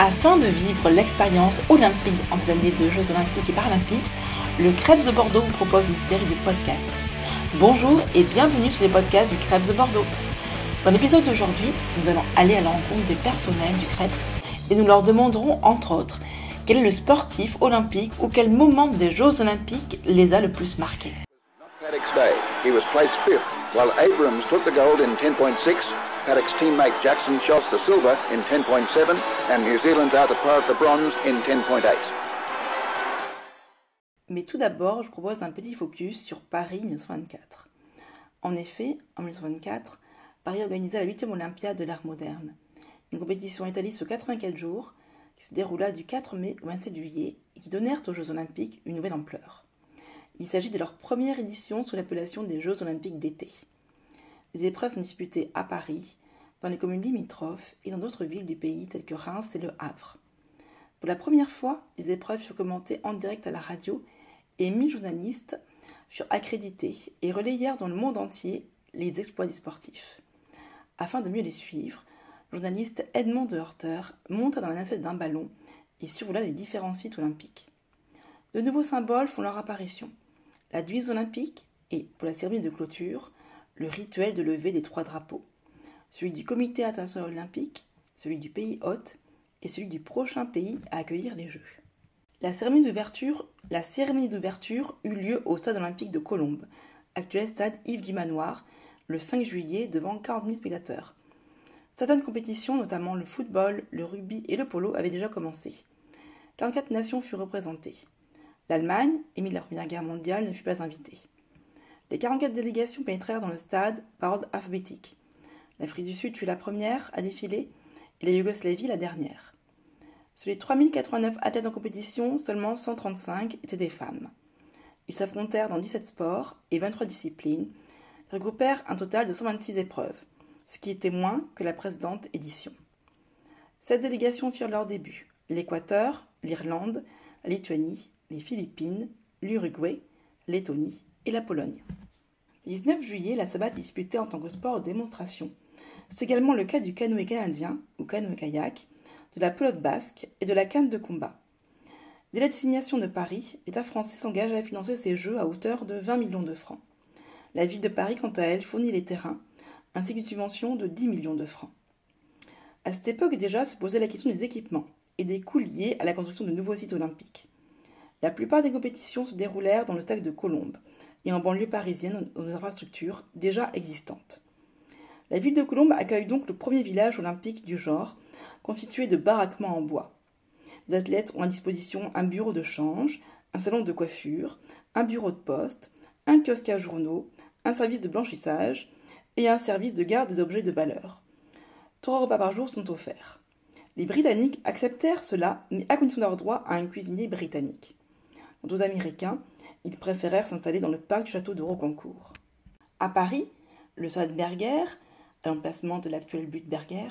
Afin de vivre l'expérience olympique en cette année de Jeux olympiques et paralympiques, le Krebs de Bordeaux vous propose une série de podcasts. Bonjour et bienvenue sur les podcasts du Krebs de Bordeaux. Dans l'épisode d'aujourd'hui, nous allons aller à la rencontre des personnels du Krebs et nous leur demanderons entre autres quel est le sportif olympique ou quel moment des Jeux olympiques les a le plus marqués. Paddock's day. He was placed fifth, while Abrams took the gold in 10.6, Paddock's teammate Jackson Scholz the silver in 10.7, and New Zealand's Arthur Porritt the bronze in 10.8. Mais tout d'abord, je propose un petit focus sur Paris 1924. En effet, en 1924, Paris organisait la 8e Olympiade de l'art moderne, une compétition étalée sur 84 jours qui se déroula du 4 mai au 27 juillet et qui donnèrent aux Jeux olympiques une nouvelle ampleur. Il s'agit de leur première édition sous l'appellation des Jeux olympiques d'été. Les épreuves sont disputées à Paris, dans les communes limitrophes et dans d'autres villes du pays telles que Reims et Le Havre. Pour la première fois, les épreuves furent commentées en direct à la radio et 1000 journalistes furent accrédités et relayèrent dans le monde entier les exploits des sportifs. Afin de mieux les suivre, le journaliste Edmond de Horter monta dans la nacelle d'un ballon et survola les différents sites olympiques. De nouveaux symboles font leur apparition. La devise olympique et, pour la cérémonie de clôture, le rituel de levée des 3 drapeaux, celui du comité international olympique, celui du pays hôte et celui du prochain pays à accueillir les Jeux. La cérémonie d'ouverture eut lieu au stade olympique de Colombes, actuel stade Yves du Manoir, le 5 juillet devant 40 000 spectateurs. Certaines compétitions, notamment le football, le rugby et le polo, avaient déjà commencé. 44 nations furent représentées. L'Allemagne, émue de la Première Guerre mondiale, ne fut pas invitée. Les 44 délégations pénétrèrent dans le stade par ordre alphabétique. L'Afrique du Sud fut la première à défiler et la Yougoslavie la dernière. Sur les 3089 athlètes en compétition, seulement 135 étaient des femmes. Ils s'affrontèrent dans 17 sports et 23 disciplines, et regroupèrent un total de 126 épreuves, ce qui était moins que la précédente édition. 7 délégations firent leur début: l'Équateur, l'Irlande, la Lituanie, les Philippines, l'Uruguay, Lettonie et la Pologne. Le 19 juillet, la savate est disputée en tant que sport de démonstration. C'est également le cas du canoë canadien ou canoë-kayak, de la pelote basque et de la canne de combat. Dès la désignation de Paris, l'État français s'engage à financer ces Jeux à hauteur de 20 millions de francs. La ville de Paris, quant à elle, fournit les terrains, ainsi qu'une subvention de 10 millions de francs. À cette époque déjà se posait la question des équipements et des coûts liés à la construction de nouveaux sites olympiques. La plupart des compétitions se déroulèrent dans le stade de Colombes et en banlieue parisienne dans des infrastructures déjà existantes. La ville de Colombes accueille donc le premier village olympique du genre, constitué de baraquements en bois. Les athlètes ont à disposition un bureau de change, un salon de coiffure, un bureau de poste, un kiosque à journaux, un service de blanchissage et un service de garde des objets de valeur. 3 repas par jour sont offerts. Les Britanniques acceptèrent cela, mais à condition d'avoir droit à un cuisinier britannique. Quant aux Américains, ils préférèrent s'installer dans le parc du château de Rocancourt. À Paris, le stade Berger, à l'emplacement de l'actuel but Berger,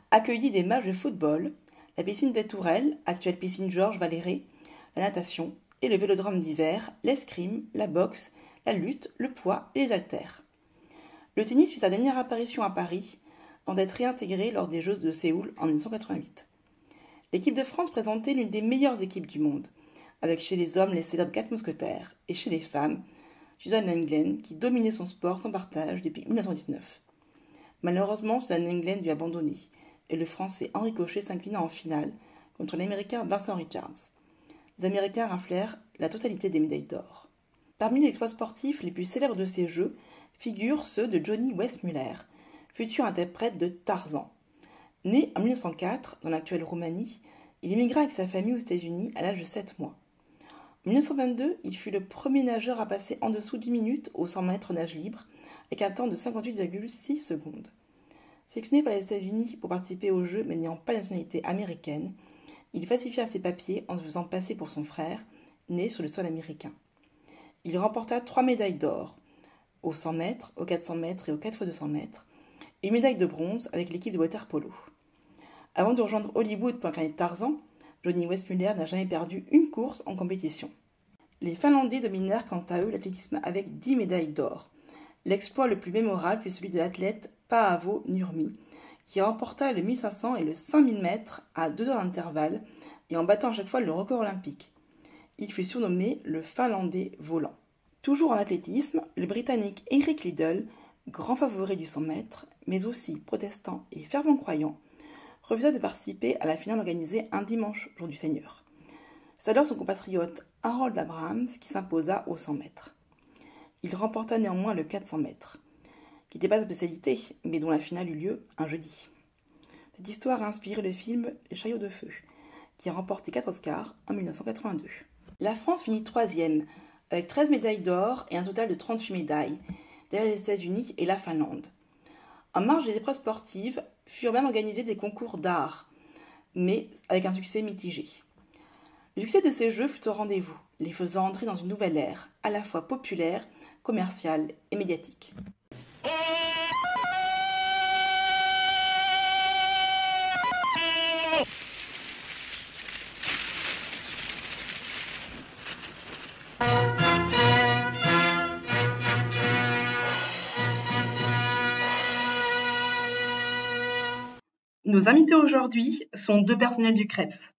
accueillit des matchs de football, la piscine des Tourelles, actuelle piscine Georges Valéré, la natation et le vélodrome d'hiver, l'escrime, la boxe, la lutte, le poids et les haltères. Le tennis fit sa dernière apparition à Paris, avant d'être réintégré lors des Jeux de Séoul en 1988. L'équipe de France présentait l'une des meilleures équipes du monde, avec chez les hommes les célèbres 4 mousquetaires, et chez les femmes, Suzanne Lenglen, qui dominait son sport sans partage depuis 1919. Malheureusement, Suzanne Lenglen dut abandonner, et le Français Henri Cochet s'inclina en finale contre l'Américain Vincent Richards. Les Américains raflèrent la totalité des médailles d'or. Parmi les exploits sportifs les plus célèbres de ces Jeux figurent ceux de Johnny Weissmuller, futur interprète de Tarzan. Né en 1904 dans l'actuelle Roumanie, il émigra avec sa famille aux États-Unis à l'âge de 7 mois. En 1922, il fut le premier nageur à passer en dessous d'une minute au 100 mètres nage libre, avec un temps de 58,6 secondes. Sélectionné par les États-Unis pour participer aux Jeux mais n'ayant pas la nationalité américaine, il falsifia ses papiers en se faisant passer pour son frère, né sur le sol américain. Il remporta 3 médailles d'or, au 100 mètres, au 400 mètres et au 4x200 mètres, et une médaille de bronze avec l'équipe de water-polo. Avant de rejoindre Hollywood pour incarner Tarzan, Johnny Weissmuller n'a jamais perdu une course en compétition. Les Finlandais dominèrent quant à eux l'athlétisme avec 10 médailles d'or. L'exploit le plus mémorable fut celui de l'athlète Paavo Nurmi, qui remporta le 1500 et le 5000 mètres à 2 heures d'intervalle et en battant à chaque fois le record olympique. Il fut surnommé le Finlandais volant. Toujours en athlétisme, le Britannique Eric Liddell, grand favori du 100 mètres, mais aussi protestant et fervent croyant, refusa de participer à la finale organisée un dimanche, jour du Seigneur. C'est alors son compatriote Harold Abrahams qui s'imposa au 100 mètres. Il remporta néanmoins le 400 mètres, qui n'était pas sa spécialité, mais dont la finale eut lieu un jeudi. Cette histoire a inspiré le film Les Chariots de feu, qui a remporté 4 Oscars en 1982. La France finit 3e, avec 13 médailles d'or et un total de 38 médailles, derrière les États-Unis et la Finlande. En marge des épreuves sportives, furent même organisés des concours d'art, mais avec un succès mitigé. Le succès de ces jeux fut au rendez-vous, les faisant entrer dans une nouvelle ère, à la fois populaire, commerciale et médiatique. Nos invités aujourd'hui sont 2 personnels du CREPS.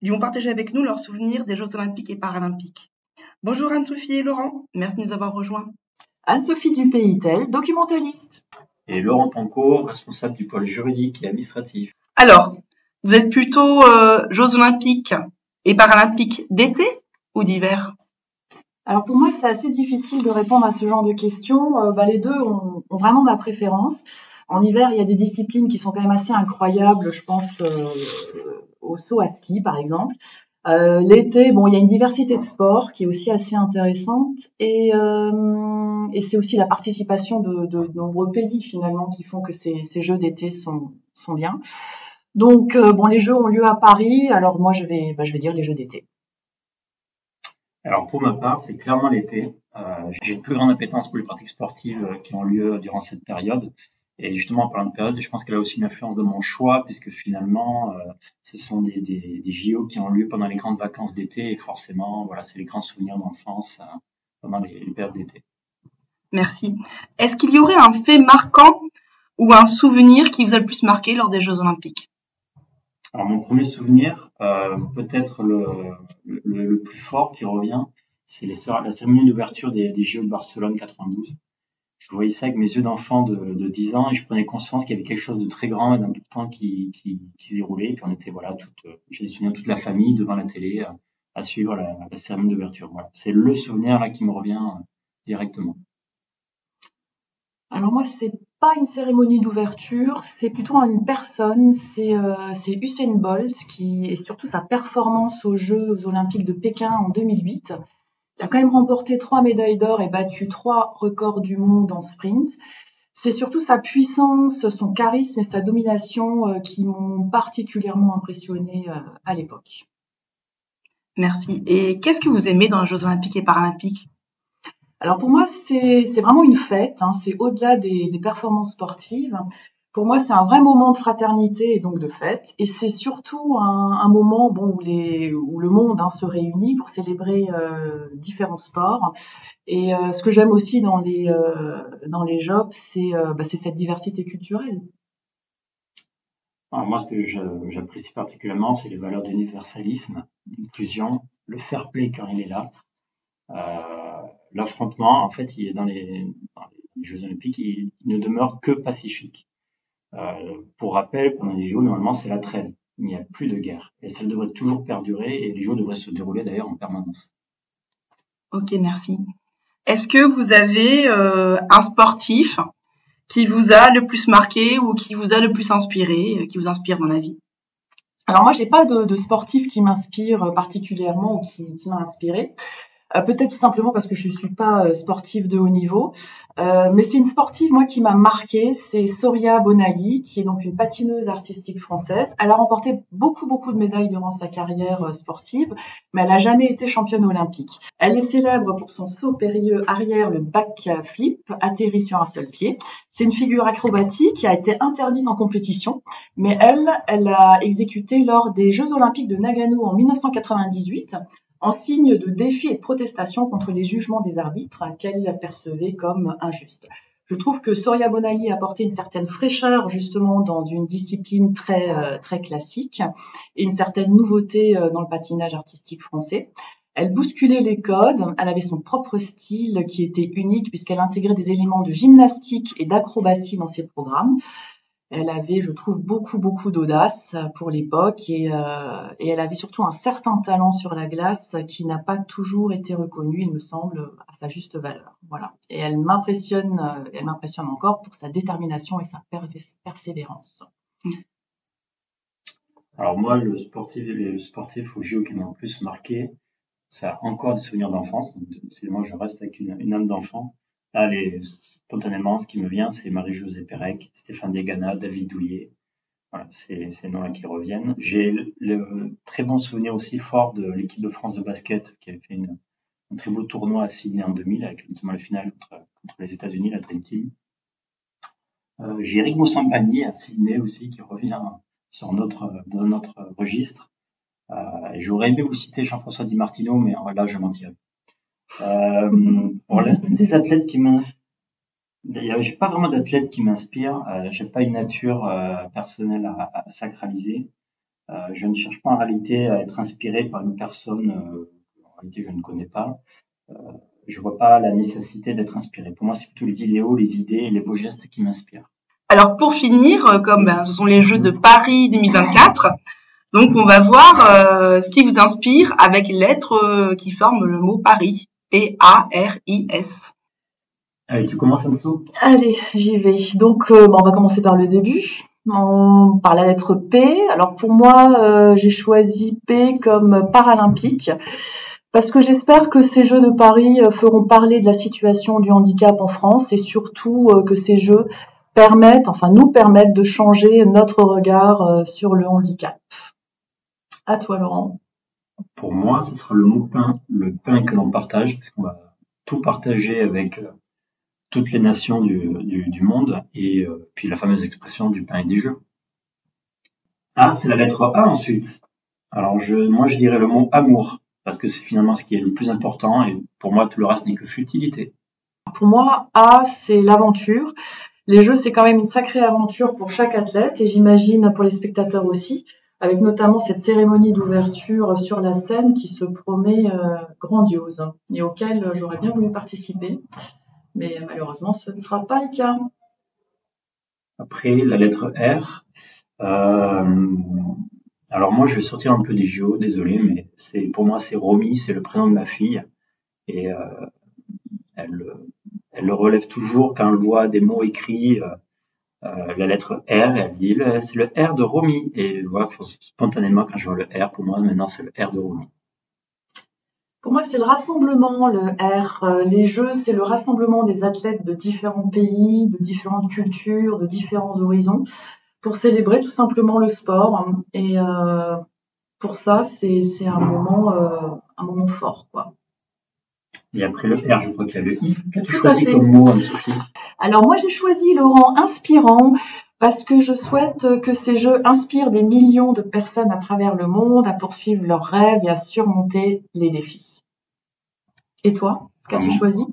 Ils vont partager avec nous leurs souvenirs des Jeux Olympiques et Paralympiques. Bonjour Anne-Sophie et Laurent, merci de nous avoir rejoints. Anne-Sophie Dupéitel, documentaliste. Et Laurent Pancourt, responsable du pôle juridique et administratif. Alors, vous êtes plutôt Jeux Olympiques et Paralympiques d'été ou d'hiver ? Alors pour moi, c'est assez difficile de répondre à ce genre de questions. Les deux ont vraiment ma préférence. En hiver, il y a des disciplines qui sont quand même assez incroyables. Je pense au saut à ski, par exemple. L'été, il y a une diversité de sports qui est aussi assez intéressante. Et c'est aussi la participation de nombreux pays, finalement, qui font que ces Jeux d'été sont bien. Donc, les Jeux ont lieu à Paris. Alors moi, je vais dire les Jeux d'été. Alors pour ma part, c'est clairement l'été. J'ai une plus grande appétence pour les pratiques sportives qui ont lieu durant cette période. Et justement, en parlant de période, je pense qu'elle a aussi une influence de mon choix, puisque finalement, ce sont des JO qui ont lieu pendant les grandes vacances d'été, et forcément, voilà, c'est les grands souvenirs d'enfance pendant les périodes d'été. Merci. Est-ce qu'il y aurait un fait marquant ou un souvenir qui vous a le plus marqué lors des Jeux Olympiques ? Alors mon premier souvenir, peut-être le plus fort qui revient, c'est la cérémonie d'ouverture des JO de Barcelone 92. Je voyais ça avec mes yeux d'enfant de 10 ans et je prenais conscience qu'il y avait quelque chose de très grand et d'un tout temps qui se déroulait. Et puis on était, j'ai des souvenirs de toute la famille devant la télé à suivre la cérémonie d'ouverture. Voilà. C'est le souvenir là qui me revient directement. Alors moi, c'est pas une cérémonie d'ouverture, c'est plutôt une personne, c'est Usain Bolt et surtout sa performance aux Jeux Olympiques de Pékin en 2008. Il a quand même remporté 3 médailles d'or et battu 3 records du monde en sprint. C'est surtout sa puissance, son charisme et sa domination qui m'ont particulièrement impressionnée à l'époque. Merci. Et qu'est-ce que vous aimez dans les Jeux Olympiques et Paralympiques ? Alors pour moi, c'est vraiment une fête, c'est au-delà des performances sportives. Pour moi, c'est un vrai moment de fraternité et donc de fête. Et c'est surtout un moment où le monde se réunit pour célébrer différents sports. Et ce que j'aime aussi dans les Jeux, c'est cette diversité culturelle. Alors moi, ce que j'apprécie particulièrement, c'est les valeurs d'universalisme, d'inclusion, le fair play quand il est là. L'affrontement, en fait, dans les Jeux Olympiques, il ne demeure que pacifique. Pour rappel, pendant les JO, normalement, c'est la trêve. Il n'y a plus de guerre. Et ça devrait toujours perdurer et les JO devraient se dérouler d'ailleurs en permanence. Ok, merci. Est-ce que vous avez un sportif qui vous a le plus marqué ou qui vous a le plus inspiré, qui vous inspire dans la vie ? Alors moi, j'ai pas de sportif qui m'inspire particulièrement ou qui m'a inspiré. Peut-être tout simplement parce que je suis pas sportive de haut niveau, mais c'est une sportive moi qui m'a marquée, c'est Soria Bonali, qui est donc une patineuse artistique française. Elle a remporté beaucoup de médailles durant sa carrière sportive, mais elle a jamais été championne olympique. Elle est célèbre pour son saut périlleux arrière, le backflip, atterri sur un seul pied. C'est une figure acrobatique qui a été interdite en compétition, mais elle a exécuté lors des Jeux Olympiques de Nagano en 1998. En signe de défi et de protestation contre les jugements des arbitres qu'elle percevait comme injustes. Je trouve que Soria Bonali apportait une certaine fraîcheur justement dans une discipline très classique et une certaine nouveauté dans le patinage artistique français. Elle bousculait les codes, elle avait son propre style qui était unique puisqu'elle intégrait des éléments de gymnastique et d'acrobatie dans ses programmes. Elle avait, je trouve, beaucoup d'audace pour l'époque et elle avait surtout un certain talent sur la glace qui n'a pas toujours été reconnu, il me semble, à sa juste valeur. Voilà. Et elle m'impressionne encore pour sa détermination et sa persévérance. Alors moi, les sportifs au JO qui m'ont le plus marqué, ça a encore des souvenirs d'enfance. Moi, je reste avec une âme d'enfant. Là, spontanément, ce qui me vient, c'est Marie-Josée Pérec, Stéphane Diagana, David Douillet. Voilà, ces noms-là qui reviennent. J'ai le très bon souvenir aussi fort de l'équipe de France de basket qui avait fait un très beau tournoi à Sydney en 2000, avec notamment la finale contre les États-Unis, la Dream Team. J'ai Eric Moussampagny à Sydney aussi qui revient dans un autre registre. J'aurais aimé vous citer Jean-François Di Martino, mais là, je mentirais. Des athlètes j'ai pas vraiment d'athlètes qui m'inspirent. J'ai pas une nature personnelle à sacraliser. Je ne cherche pas en réalité à être inspiré par une personne en réalité je ne connais pas. Je vois pas la nécessité d'être inspiré. Pour moi, c'est plutôt les idéaux, les idées et les beaux gestes qui m'inspirent. Alors pour finir, comme ce sont les Jeux de Paris 2024, donc on va voir ce qui vous inspire avec les lettres qui forment le mot Paris. P-A-R-I-S. Allez, tu commences, Anso ? Allez, j'y vais. Donc, on va commencer par le début, par la lettre P. Alors pour moi, j'ai choisi P comme paralympique, parce que j'espère que ces Jeux de Paris feront parler de la situation du handicap en France et surtout que ces Jeux nous permettent de changer notre regard sur le handicap. À toi, Laurent. Pour moi, ce sera le mot pain, le pain que l'on partage, parce qu'on va tout partager avec toutes les nations du monde, et puis la fameuse expression du pain et des jeux. A, c'est la lettre A ensuite. Alors moi je dirais le mot amour, parce que c'est finalement ce qui est le plus important, et pour moi tout le reste n'est que futilité. Pour moi, A, c'est l'aventure. Les jeux, c'est quand même une sacrée aventure pour chaque athlète, et j'imagine pour les spectateurs aussi, avec notamment cette cérémonie d'ouverture sur la scène qui se promet grandiose et auquel j'aurais bien voulu participer, mais malheureusement ce ne sera pas le cas. Après, la lettre R. Alors moi je vais sortir un peu des JO, désolé, mais pour moi c'est Romy, c'est le prénom de ma fille, et elle le relève toujours quand elle voit des mots écrits. La lettre R, et elle dit c'est le R de Romy. Et voilà, spontanément, quand je vois le R, pour moi, maintenant, c'est le R de Romy. Pour moi, c'est le rassemblement, le R. Les Jeux, c'est le rassemblement des athlètes de différents pays, de différentes cultures, de différents horizons, pour célébrer tout simplement le sport. Et pour ça, c'est un moment fort, quoi. Et après le R, je crois qu'il y a le I. Qu'as-tu choisi comme mot, Anne-Sophie ? Alors moi, j'ai choisi, Laurent, inspirant, parce que je souhaite que ces Jeux inspirent des millions de personnes à travers le monde à poursuivre leurs rêves et à surmonter les défis. Et toi, qu'as-tu choisi ?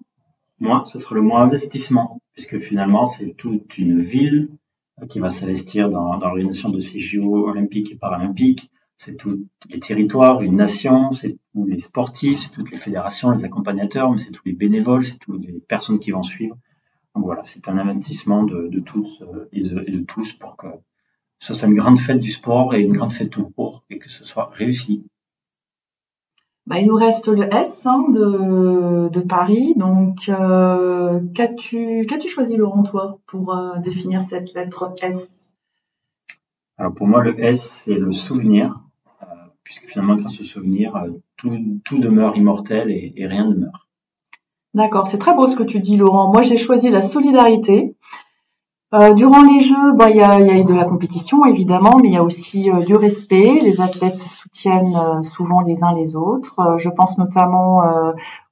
Moi, ce sera le mot investissement, puisque finalement, c'est toute une ville qui va s'investir dans l'organisation de ces JO olympiques et paralympiques. C'est tous les territoires, une nation, c'est tous les sportifs, c'est toutes les fédérations, les accompagnateurs, mais c'est tous les bénévoles, c'est toutes les personnes qui vont suivre. Donc voilà, c'est un investissement de tous et de tous pour que ce soit une grande fête du sport et une grande fête tout court et que ce soit réussi. Il nous reste le S de Paris. Donc, qu'as-tu choisi, Laurent, toi, pour définir cette lettre S ? Alors pour moi, le S, c'est le souvenir, puisque finalement, grâce au souvenir, tout demeure immortel et rien ne meurt. D'accord, c'est très beau ce que tu dis, Laurent. Moi, j'ai choisi la solidarité. Durant les Jeux, il y a eu de la compétition, évidemment, mais il y a aussi du respect. Les athlètes se soutiennent souvent les uns les autres. Je pense notamment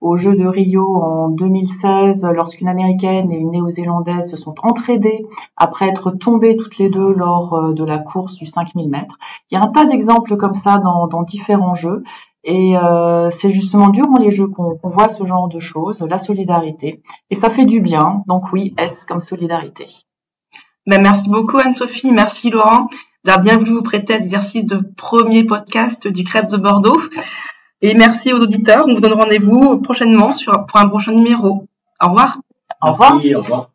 aux Jeux de Rio en 2016, lorsqu'une Américaine et une Néo-Zélandaise se sont entraidées après être tombées toutes les deux lors de la course du 5000 mètres. Il y a un tas d'exemples comme ça dans différents Jeux. Et c'est justement durant les Jeux qu'on voit ce genre de choses, la solidarité. Et ça fait du bien. Donc oui, S comme solidarité. Ben, merci beaucoup Anne-Sophie, merci Laurent d'avoir bien voulu vous prêter à l'exercice de premier podcast du Crêpes de Bordeaux. Et merci aux auditeurs. On vous donne rendez-vous prochainement pour un prochain numéro. Au revoir. Au revoir. Merci, au revoir.